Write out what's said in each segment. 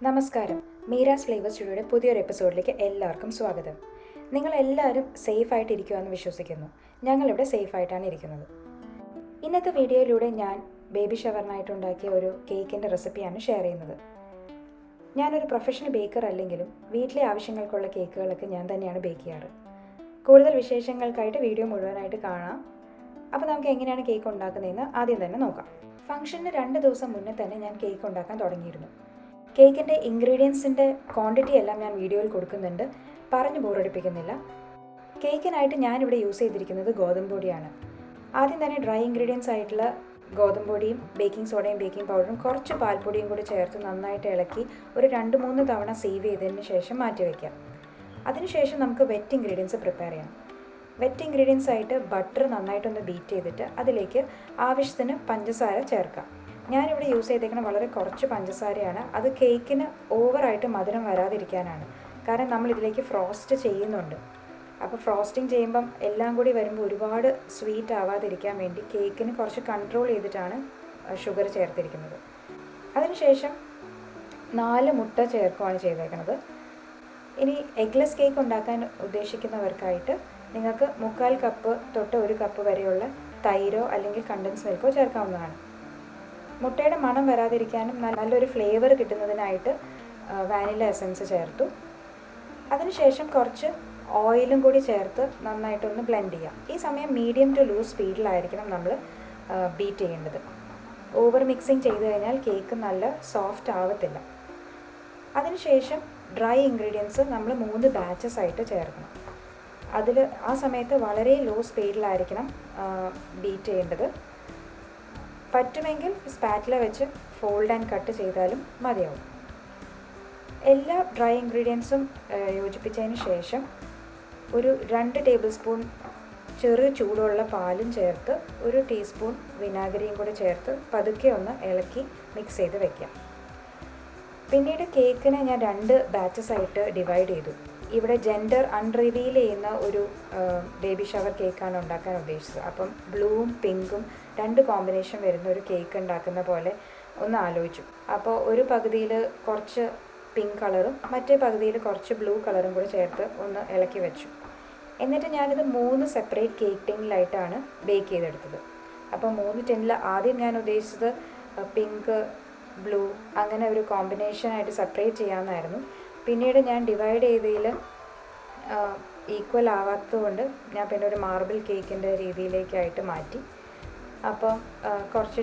നമസ്കാരം. മീരാസ് ഫ്ലേവർ സ്റ്റുഡിയോയുടെ പുതിയൊരു എപ്പിസോഡിലേക്ക് എല്ലാവർക്കും സ്വാഗതം. നിങ്ങളെല്ലാവരും സേഫായിട്ടിരിക്കുമെന്ന് വിശ്വസിക്കുന്നു. ഞങ്ങളിവിടെ സേഫായിട്ടാണ് ഇരിക്കുന്നത്. ഇന്നത്തെ വീഡിയോയിലൂടെ ഞാൻ ബേബി ഷവറിനായിട്ടുണ്ടാക്കിയ ഒരു കേക്കിൻ്റെ റെസിപ്പിയാണ് ഷെയർ ചെയ്യുന്നത്. ഞാനൊരു പ്രൊഫഷണൽ ബേക്കർ അല്ലെങ്കിലും വീട്ടിലെ ആവശ്യങ്ങൾക്കുള്ള കേക്കുകളൊക്കെ ഞാൻ തന്നെയാണ് ബേക്ക് ചെയ്യാറ്. കൂടുതൽ വിശേഷങ്ങൾക്കായിട്ട് വീഡിയോ മുഴുവനായിട്ട് കാണാം. അപ്പോൾ നമുക്ക് എങ്ങനെയാണ് കേക്ക് ഉണ്ടാക്കുന്നതെന്ന് ആദ്യം തന്നെ നോക്കാം. ഫംഗ്ഷന് 2 ദിവസം മുന്നേ തന്നെ ഞാൻ കേക്ക് ഉണ്ടാക്കാൻ തുടങ്ങിയിരുന്നു. കേക്കിൻ്റെ ഇൻഗ്രീഡിയൻസിൻ്റെ ക്വാണ്ടിറ്റി എല്ലാം ഞാൻ വീഡിയോയിൽ കൊടുക്കുന്നുണ്ട്, പറഞ്ഞ് ബോറടിപ്പിക്കുന്നില്ല. കേക്കിനായിട്ട് ഞാനിവിടെ യൂസ് ചെയ്തിരിക്കുന്നത് ഗോതമ്പ് പൊടിയാണ്. ആദ്യം തന്നെ ഡ്രൈ ഇൻഗ്രീഡിയൻസ് ആയിട്ടുള്ള ഗോതമ്പ് പൊടിയും ബേക്കിംഗ് സോഡയും ബേക്കിംഗ് പൗഡറും കുറച്ച് പാൽപ്പൊടിയും കൂടി ചേർത്ത് നന്നായിട്ട് ഇളക്കി ഒരു 2-3 തവണ സീവ് ചെയ്തതിന് ശേഷം മാറ്റി വയ്ക്കാം. അതിനുശേഷം നമുക്ക് വെറ്റ് ഇൻഗ്രീഡിയൻസ് പ്രിപ്പയർ ചെയ്യാം. വെറ്റ് ഇൻഗ്രീഡിയൻസ് ആയിട്ട് ബട്ടർ നന്നായിട്ടൊന്ന് ബീറ്റ് ചെയ്തിട്ട് അതിലേക്ക് ആവശ്യത്തിന് പഞ്ചസാര ചേർക്കാം. ഞാനിവിടെ യൂസ് ചെയ്തേക്കുന്നത് വളരെ കുറച്ച് പഞ്ചസാരയാണ്. അത് കേക്കിന് ഓവറായിട്ട് മധുരം വരാതിരിക്കാനാണ്. കാരണം നമ്മളിതിലേക്ക് ഫ്രോസ്റ്റ് ചെയ്യുന്നുണ്ട്. അപ്പോൾ ഫ്രോസ്റ്റിംഗ് ചെയ്യുമ്പം എല്ലാം കൂടി വരുമ്പോൾ ഒരുപാട് സ്വീറ്റ് ആവാതിരിക്കാൻ വേണ്ടി കേക്കിന് കുറച്ച് കൺട്രോൾ ചെയ്തിട്ടാണ് ഷുഗർ ചേർത്തിരിക്കുന്നത്. അതിനുശേഷം 4 മുട്ട ചേർക്കുകയാണ് ചെയ്തേക്കുന്നത്. ഇനി എഗ്ലെസ് കേക്ക് ഉണ്ടാക്കാൻ ഉദ്ദേശിക്കുന്നവർക്കായിട്ട് നിങ്ങൾക്ക് 3/4 കപ്പ് തൊട്ട് 1 കപ്പ് വരെയുള്ള തൈരോ അല്ലെങ്കിൽ കണ്ടൻസ് മിൽക്കോ ചേർക്കാവുന്നതാണ്. മുട്ടയുടെ മണം വരാതിരിക്കാനും നല്ലൊരു ഫ്ലേവർ കിട്ടുന്നതിനായിട്ട് വാനില എസൻസ് ചേർത്തു. അതിനുശേഷം കുറച്ച് ഓയിലും കൂടി ചേർത്ത് നന്നായിട്ടൊന്ന് ബ്ലെൻഡ് ചെയ്യാം. ഈ സമയം മീഡിയം ടു ലൂസ് സ്പീഡിലായിരിക്കണം നമ്മൾ ബീറ്റ് ചെയ്യേണ്ടത്. ഓവർ മിക്സിങ് ചെയ്ത് കഴിഞ്ഞാൽ കേക്ക് നല്ല സോഫ്റ്റ് ആവത്തില്ല. അതിനുശേഷം ഡ്രൈ ഇൻഗ്രീഡിയൻസ് നമ്മൾ 3 ബാച്ചസ് ആയിട്ട് ചേർക്കണം. ആ സമയത്ത് വളരെ ലോ സ്പീഡിലായിരിക്കണം ബീറ്റ് ചെയ്യേണ്ടത്. പറ്റുമെങ്കിൽ സ്പാറ്റില വെച്ച് ഫോൾഡ് ആൻഡ് കട്ട് ചെയ്താലും മതിയാവും. എല്ലാ ഡ്രൈ ഇൻഗ്രീഡിയൻസും യോജിപ്പിച്ചതിന് ശേഷം ഒരു 2 ടേബിൾ സ്പൂൺ ചെറു ചൂടുള്ള പാലും ചേർത്ത് 1 ടീസ്പൂൺ വിനാഗിരിയും കൂടി ചേർത്ത് പതുക്കെ ഒന്ന് ഇളക്കി മിക്സ് ചെയ്ത് വയ്ക്കാം. പിന്നീട് കേക്കിനെ ഞാൻ 2 ബാച്ചസ് ആയിട്ട് ഡിവൈഡ് ചെയ്തു. ഇവിടെ ജെൻഡർ അൺറിവീൽ ചെയ്യുന്ന ഒരു ബേബി ഷവർ കേക്കാണ് ഉണ്ടാക്കാൻ ഉദ്ദേശിച്ചത്. അപ്പം ബ്ലൂവും പിങ്കും 2 കോമ്പിനേഷൻ വരുന്ന ഒരു കേക്ക് ഉണ്ടാക്കുന്ന പോലെ ഒന്ന് ആലോചിച്ചു. അപ്പോൾ ഒരു പകുതിയിൽ കുറച്ച് പിങ്ക് കളറും മറ്റേ പകുതിയിൽ കുറച്ച് ബ്ലൂ കളറും കൂടി ചേർത്ത് ഒന്ന് ഇളക്കി വെച്ചു. എന്നിട്ട് ഞാനിത് 3 സെപ്പറേറ്റ് കേക്ക് ടിന്നിലായിട്ടാണ് ബേക്ക് ചെയ്തെടുത്തത്. അപ്പോൾ 3 ടിന്നിൽ ആദ്യം ഞാൻ ഉദ്ദേശിച്ചത് പിങ്ക് ബ്ലൂ അങ്ങനെ ഒരു കോമ്പിനേഷനായിട്ട് സെപ്പറേറ്റ് ചെയ്യാമെന്നായിരുന്നു. പിന്നീട് ഞാൻ ഡിവൈഡ് ചെയ്തതിൽ ഈക്വൽ ആവാത്തതുകൊണ്ട് ഞാൻ പിന്നെ ഒരു മാർബിൾ കേക്കിൻ്റെ രീതിയിലേക്കായിട്ട് മാറ്റി. അപ്പം കുറച്ച്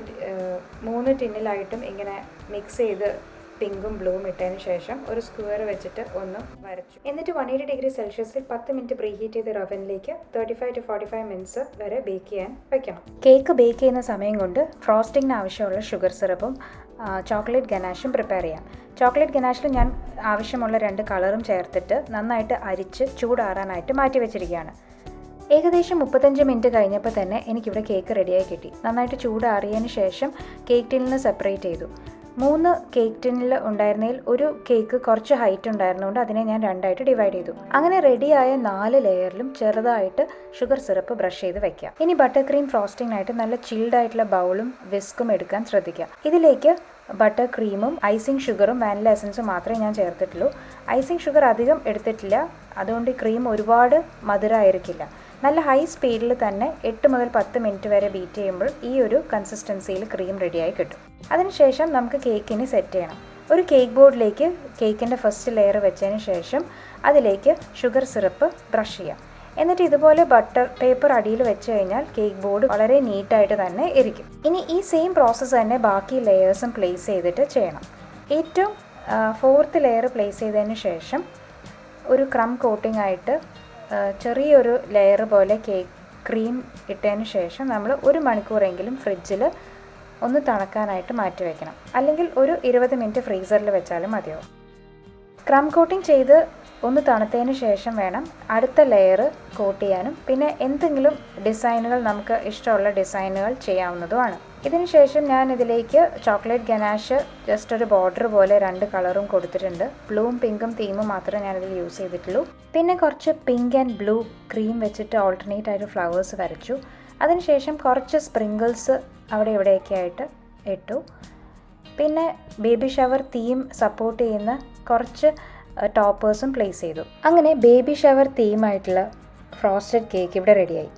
3 ടിന്നിലായിട്ടും ഇങ്ങനെ മിക്സ് ചെയ്ത് പിങ്കും ബ്ലൂവും ഇട്ടതിന് ശേഷം ഒരു സ്ക്വയർ വെച്ചിട്ട് ഒന്ന് വരച്ചു. എന്നിട്ട് 180 ഡിഗ്രി സെൽഷ്യസിൽ 10 മിനിറ്റ് പ്രീഹീറ്റ് ചെയ്ത ഓവനിലേക്ക് 35 to 45 മിനിറ്റ്സ് വരെ ബേക്ക് ചെയ്യാൻ വയ്ക്കണം. കേക്ക് ബേക്ക് ചെയ്യുന്ന സമയം കൊണ്ട് ഫ്രോസ്റ്റിങ്ങിന് ആവശ്യമുള്ള ഷുഗർ സിറപ്പും ചോക്ലേറ്റ് ഗനാഷും പ്രിപ്പയർ ചെയ്യാം. ചോക്ലേറ്റ് ഗനാഷിൽ ഞാൻ ആവശ്യമുള്ള 2 കളറും ചേർത്തിട്ട് നന്നായിട്ട് അരിച്ച് ചൂടാറാനായിട്ട് മാറ്റി വെച്ചിരിക്കുകയാണ്. ഏകദേശം 35 മിനിറ്റ് കഴിഞ്ഞപ്പോൾ തന്നെ എനിക്കിവിടെ കേക്ക് റെഡിയായി കിട്ടി. നന്നായിട്ട് ചൂടാറിയതിന് ശേഷം കേക്ക് ടിന്നിൽ നിന്ന് സെപ്പറേറ്റ് ചെയ്തു. 3 കേക്ക് ടിന്നിൽ ഉണ്ടായിരുന്നതിൽ ഒരു കേക്ക് കുറച്ച് ഹൈറ്റ് ഉണ്ടായിരുന്നതുകൊണ്ട് അതിനെ ഞാൻ 2ആയിട്ട് ഡിവൈഡ് ചെയ്തു. അങ്ങനെ റെഡിയായ 4 ലെയറിലും ചെറുതായിട്ട് ഷുഗർ സിറപ്പ് ബ്രഷ് ചെയ്ത് വെക്കാം. ഇനി ബട്ടർ ക്രീം ഫ്രോസ്റ്റിങ്ങിനായിട്ട് നല്ല ചിൽഡ് ആയിട്ടുള്ള ബൗളും വിസ്കും എടുക്കാൻ ശ്രദ്ധിക്കുക. ഇതിലേക്ക് ബട്ടർ ക്രീമും ഐസിങ് ഷുഗറും വാനില എസൻസും മാത്രമേ ഞാൻ ചേർത്തിട്ടുള്ളൂ. ഐസിങ് ഷുഗർ അധികം എടുത്തിട്ടില്ല, അതുകൊണ്ട് ക്രീം ഒരുപാട് മധുരമായിരിക്കില്ല. നല്ല ഹൈ സ്പീഡിൽ തന്നെ 8 മുതൽ 10 മിനിറ്റ് വരെ ബീറ്റ് ചെയ്യുമ്പോൾ ഈ ഒരു കൺസിസ്റ്റൻസിയിൽ ക്രീം റെഡിയായി കിട്ടും. അതിനുശേഷം നമുക്ക് കേക്കിന് സെറ്റ് ചെയ്യണം. ഒരു കേക്ക് ബോർഡിലേക്ക് കേക്കിൻ്റെ ഫസ്റ്റ് ലെയർ വെച്ചതിന് ശേഷം അതിലേക്ക് ഷുഗർ സിറപ്പ് ബ്രഷ് ചെയ്യാം. എന്നിട്ട് ഇതുപോലെ ബട്ടർ പേപ്പർ അടിയിൽ വെച്ച് കഴിഞ്ഞാൽ കേക്ക് ബോർഡ് വളരെ നീറ്റായിട്ട് തന്നെ ഇരിക്കും. ഇനി ഈ സെയിം പ്രോസസ്സ് തന്നെ ബാക്കി ലെയേഴ്സും പ്ലേസ് ചെയ്തിട്ട് ചെയ്യണം. ഏറ്റവും 4th ലെയർ പ്ലേസ് ചെയ്തതിന് ശേഷം ഒരു ക്രം കോട്ടിംഗ് ആയിട്ട് ചെറിയൊരു ലെയർ പോലെ കേക്ക് ക്രീം ഇട്ടതിന് ശേഷം നമ്മൾ 1 മണിക്കൂറെങ്കിലും ഫ്രിഡ്ജിൽ ഒന്ന് തണുക്കാനായിട്ട് മാറ്റി വയ്ക്കണം. അല്ലെങ്കിൽ ഒരു 20 മിനിറ്റ് ഫ്രീസറിൽ വെച്ചാലും മതിയാവും. ക്രം കോട്ടിംഗ് ചെയ്ത് ഒന്ന് തണുത്തതിന് ശേഷം വേണം അടുത്ത ലെയർ കോട്ട് ചെയ്യാനും. പിന്നെ എന്തെങ്കിലും ഡിസൈനുകൾ നമുക്ക് ഇഷ്ടമുള്ള ഡിസൈനുകൾ ചെയ്യാവുന്നതുമാണ്. ഇതിന് ശേഷം ഞാൻ ഇതിലേക്ക് ചോക്ലേറ്റ് ഗനാഷ് ജസ്റ്റ് ഒരു ബോർഡർ പോലെ 2 കളറും കൊടുത്തിട്ടുണ്ട്. ബ്ലൂവും പിങ്കും തീമും മാത്രമേ ഞാനിതിൽ യൂസ് ചെയ്തിട്ടുള്ളൂ. പിന്നെ കുറച്ച് പിങ്ക് ആൻഡ് ബ്ലൂ ക്രീം വെച്ചിട്ട് ഓൾട്ടർനേറ്റ് ആയിട്ട് ഫ്ലവേഴ്സ് വരച്ചു. അതിനുശേഷം കുറച്ച് സ്പ്രിങ്കിൾസ് അവിടെ ഇവിടെയൊക്കെ ആയിട്ട് ഇട്ടു. പിന്നെ ബേബി ഷവർ തീം സപ്പോർട്ട് ചെയ്യുന്ന കുറച്ച് ടോപ്പേഴ്സും പ്ലേസ് ചെയ്തു. അങ്ങനെ ബേബി ഷവർ തീമായിട്ടുള്ള ഫ്രോസ്റ്റഡ് കേക്ക് ഇവിടെ റെഡിയായി.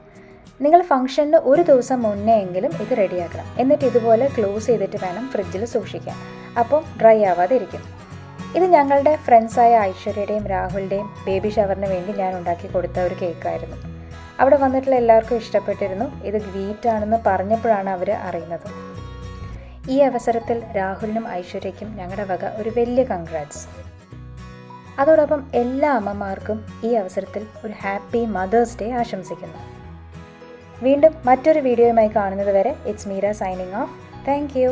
നിങ്ങൾ ഫംഗ്ഷന് ഒരു ദിവസം മുന്നേ എങ്കിലും ഇത് റെഡിയാക്കണം. എന്നിട്ട് ഇതുപോലെ ക്ലോസ് ചെയ്തിട്ട് വേണം ഫ്രിഡ്ജിൽ സൂക്ഷിക്കാൻ. അപ്പോൾ ഡ്രൈ ആവാതെ ഇരിക്കും. ഇത് ഞങ്ങളുടെ ഫ്രണ്ട്സായ ഐശ്വര്യയുടെയും രാഹുലിൻ്റെയും ബേബി ഷവറിന് വേണ്ടി ഞാൻ ഉണ്ടാക്കി കൊടുത്ത ഒരു കേക്കായിരുന്നു. അവിടെ വന്നിട്ടുള്ള എല്ലാവർക്കും ഇഷ്ടപ്പെട്ടിരുന്നു. ഇത് വീറ്റാണെന്ന് പറഞ്ഞപ്പോഴാണ് അവർ അറിയുന്നത്. ഈ അവസരത്തിൽ രാഹുലിനും ഐശ്വര്യയ്ക്കും ഞങ്ങളുടെ വക ഒരു വലിയ കൺഗ്രാറ്റ്സ്. അതോടൊപ്പം എല്ലാ അമ്മമാർക്കും ഈ അവസരത്തിൽ ഒരു ഹാപ്പി മദേഴ്സ് ഡേ ആശംസിക്കുന്നു. വീണ്ടും മറ്റൊരു വീഡിയോയുമായി കാണുന്നത് വരെ it's Meera signing off. Thank you.